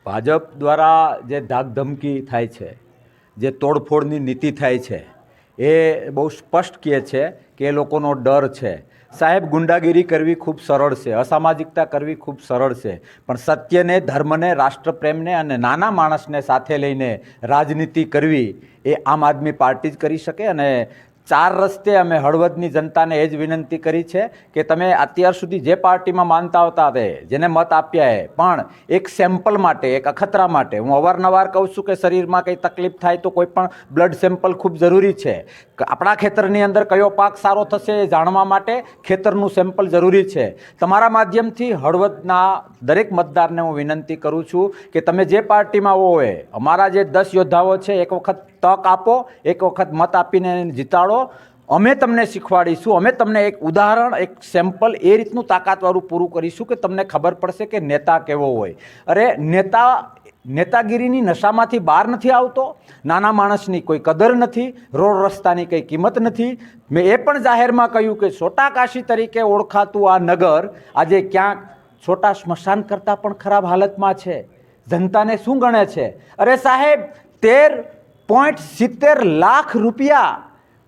ભાજપ દ્વારા જે ધાકધમકી થાય છે, જે તોડફોડની નીતિ થાય છે, એ બહુ સ્પષ્ટ કહે છે કે એ લોકોનો ડર છે. સાહેબ, ગુંડાગીરી કરવી ખૂબ સરળ છે, અસામાજિકતા કરવી ખૂબ સરળ છે, પણ સત્યને, ધર્મને, રાષ્ટ્રપ્રેમને અને નાના માણસને સાથે લઈને રાજનીતિ કરવી એ આમ આદમી પાર્ટી જ કરી શકે. અને ચાર રસ્તે અમે હળવદની જનતાને એ જ વિનંતી કરી છે કે તમે અત્યાર સુધી જે પાર્ટીમાં માનતા હતા તે જેને મત આપ્યા એ પણ એક સેમ્પલ માટે, એક અખતરા માટે, હું અવારનવાર કહું છું કે શરીરમાં કંઈ તકલીફ થાય તો કોઈ પણ બ્લડ સેમ્પલ ખૂબ જરૂરી છે. આપણા ખેતરની અંદર કયો પાક સારો થશે એ જાણવા માટે ખેતરનું સેમ્પલ જરૂરી છે. તમારા માધ્યમથી હળવદના દરેક મતદારને હું વિનંતી કરું છું કે તમે જે પાર્ટીમાં હોય, અમારા જે 10 યોદ્ધાઓ છે, એક વખત તક આપો, એક વખત મત આપીને જીતાડો. અમે તમને શીખવાડીશું, અમે તમને એક ઉદાહરણ, એક સેમ્પલ એ રીતનું તાકાતવાળું પૂરું કરીશું કે તમને ખબર પડશે કે નેતા કેવો હોય. અરે નેતાગીરીની નશામાંથી બહાર નથી આવતો, નાના માણસની કોઈ કદર નથી, રોડ રસ્તાની કંઈ કિંમત નથી. મેં એ પણ જાહેરમાં કહ્યું કે છોટા કાશી તરીકે ઓળખાતું આ નગર આજે ક્યાંક છોટા સ્મશાન કરતાં પણ ખરાબ હાલતમાં છે. જનતાને શું ગણે છે? અરે સાહેબ, 13.70 લાખ રૂપિયા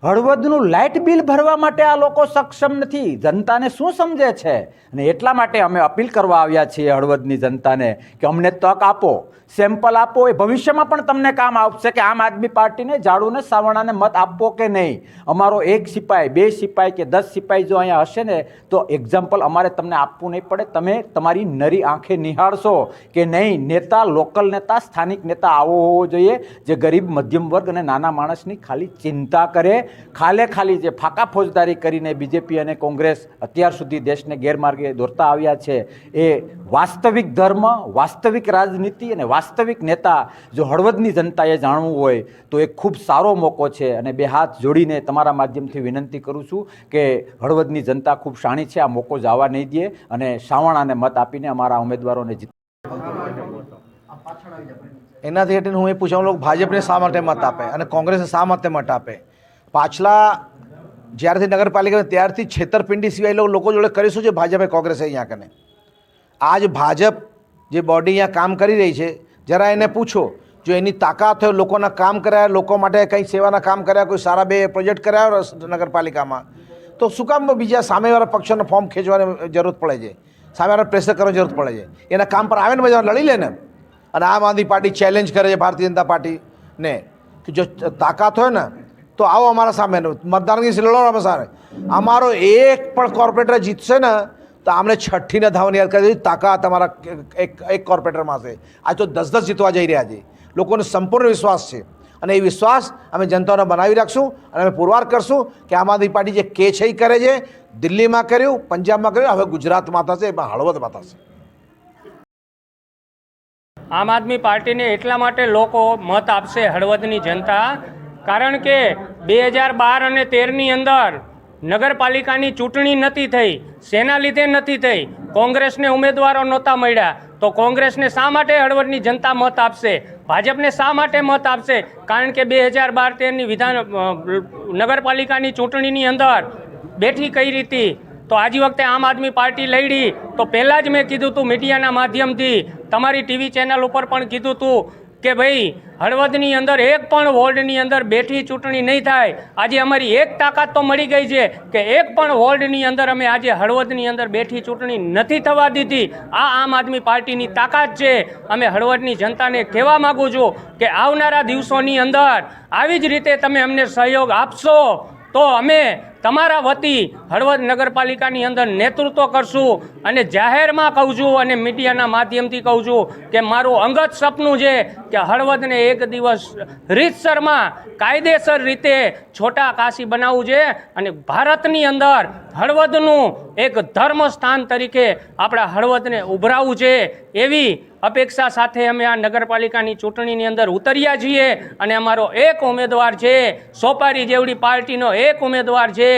હળવદનું લાઇટ બિલ ભરવા માટે આ લોકો સક્ષમ નથી. જનતાને શું સમજે છે? અને એટલા માટે અમે અપીલ કરવા આવ્યા છીએ હળવદની જનતાને કે અમને તક આપો, સેમ્પલ આપો. એ ભવિષ્યમાં પણ તમને કામ આવશે કે આમ આદમી પાર્ટીને, ઝાડુને, સાવરણાને મત આપવો કે નહીં. અમારો 1 સિપાઈ, 2 સિપાઈ કે 10 સિપાઈ જો અહીંયા હશે ને તો એક્ઝામ્પલ અમારે તમને આપવું નહીં પડે. તમે તમારી નરી આંખે નિહાળશો કે નહીં, નેતા, લોકલ નેતા, સ્થાનિક નેતા આવો હોવો જોઈએ જે ગરીબ, મધ્યમ વર્ગ અને નાના માણસની ખાલી ચિંતા કરે. ખાલી જે ફાકા ફોજદારી કરીને બીજેપી અને કોંગ્રેસ અત્યાર સુધી દેશને ગેરમાર્ગે દોરતા આવ્યા છે, એ વાસ્તવિક ધર્મ, વાસ્તવિક રાજનીતિ અને વાસ્તવિક નેતા જો હળવદની જનતાએ જાણવું હોય તો એ ખૂબ સારો મોકો છે. અને બે હાથ જોડીને તમારા માધ્યમથી વિનંતી કરું છું કે હળવદની જનતા ખૂબ શાણી છે, આ મોકો જવા નહીં દે અને સાવરણાને મત આપીને અમારા ઉમેદવારોને જીત. એનાથી એટલે હું એ પૂછવાનું, ભાજપને શા માટે મત આપે અને કોંગ્રેસને શા માટે મત આપે? પાછલા જ્યારથી નગરપાલિકા ત્યારથી છેતરપિંડી સિવાય લોકો જોડે કરીશું છે ભાજપે, કોંગ્રેસે અહીંયા કને. આજ ભાજપ જે બોડી અહીંયા કામ કરી રહી છે, જરા એને પૂછો, જો એની તાકાત હોય, લોકોના કામ કર્યા, લોકો માટે કંઈ સેવાના કામ કર્યા, કોઈ સારા 2 પ્રોજેક્ટ કર્યા નગરપાલિકામાં, તો શું કામ બીજા સામેવાળા પક્ષોનો ફોર્મ ખેંચવાની જરૂરત પડે છે, સામેવાળા પ્રેશર કરવાની જરૂરત પડે છે? એના કામ પર આવે ને બધા લડી લે ને. અને આમ આદમી પાર્ટી ચેલેન્જ કરે છે ભારતીય જનતા પાર્ટીને કે જો તાકાત હોય ને તો આવો અમારા સામે, મતદારની લડો સામે. અમારો એક પણ કોર્પોરેટર જીતશે ને તો આમને 6ઠ્ઠીને ધાવાની યાદ કરી તાકાત અમારા એક કોર્પોરેટરમાં છે. આજ તો 10 જીતવા જઈ રહ્યા છે. લોકોને સંપૂર્ણ વિશ્વાસ છે અને એ વિશ્વાસ અમે જનતાને બનાવી રાખશું અને અમે પુરવાર કરશું કે આમ આદમી પાર્ટી જે કે છે એ કરે છે. દિલ્હીમાં કર્યું, પંજાબમાં કર્યું, હવે ગુજરાતમાં થશે, એમાં હળવદમાં થશે. આમ આદમી પાર્ટીને એટલા માટે લોકો મત આપશે, હળવદની જનતા, કારણ કે 2012 અને 13ની અંદર નગરપાલિકાની ચૂંટણી નથી થઈ. શેના લીધે નથી થઈ? કોંગ્રેસને ઉમેદવારો નહોતા મળ્યા. તો કોંગ્રેસને શા માટે હળવદની જનતા મત આપશે? ભાજપને શા માટે મત આપશે? કારણ કે 2012-13ની નગરપાલિકાની ચૂંટણીની અંદર બેઠી કઈ રીતે. તો આજી વખતે આમ આદમી પાર્ટી લડી તો પહેલાં જ મેં કીધું હતું મીડિયાના માધ્યમથી, તમારી ટીવી ચેનલ ઉપર પણ કીધું હતું કે ભાઈ હળવદની અંદર એક પણ વોર્ડની અંદર બેઠી ચૂંટણી નહીં થાય. આજે અમારી એક તાકાત તો મળી ગઈ છે કે એક પણ વોર્ડની અંદર અમે આજે હળવદની અંદર બેઠી ચૂંટણી નથી થવા દીધી. આ આમ આદમી પાર્ટીની તાકાત છે. અમે હળવદની જનતાને કહેવા માગું છું કે આવનારા દિવસોની અંદર આવી જ રીતે તમે અમને સહયોગ આપશો તો અમે તમારા વતી હળવદ નગરપાલિકાની અંદર નેતૃત્વ કરશું. અને જાહેરમાં કહું છું અને મીડિયાના માધ્યમથી કહું છું કે મારું અંગત સપનું છે કે હળવદને એક દિવસ રીતસરમાં કાયદેસર રીતે છોટા કાશી બનાવવું છે અને ભારતની અંદર હળવદનું એક ધર્મ સ્થાન તરીકે આપણા હળવદને ઉભરાવવું છે. એવી અપેક્ષા સાથે અમે આ નગરપાલિકાની ચૂંટણીની અંદર ઉતર્યા છીએ અને અમારો એક ઉમેદવાર છે, સોપારી જેવડી પાર્ટીનો એક ઉમેદવાર છે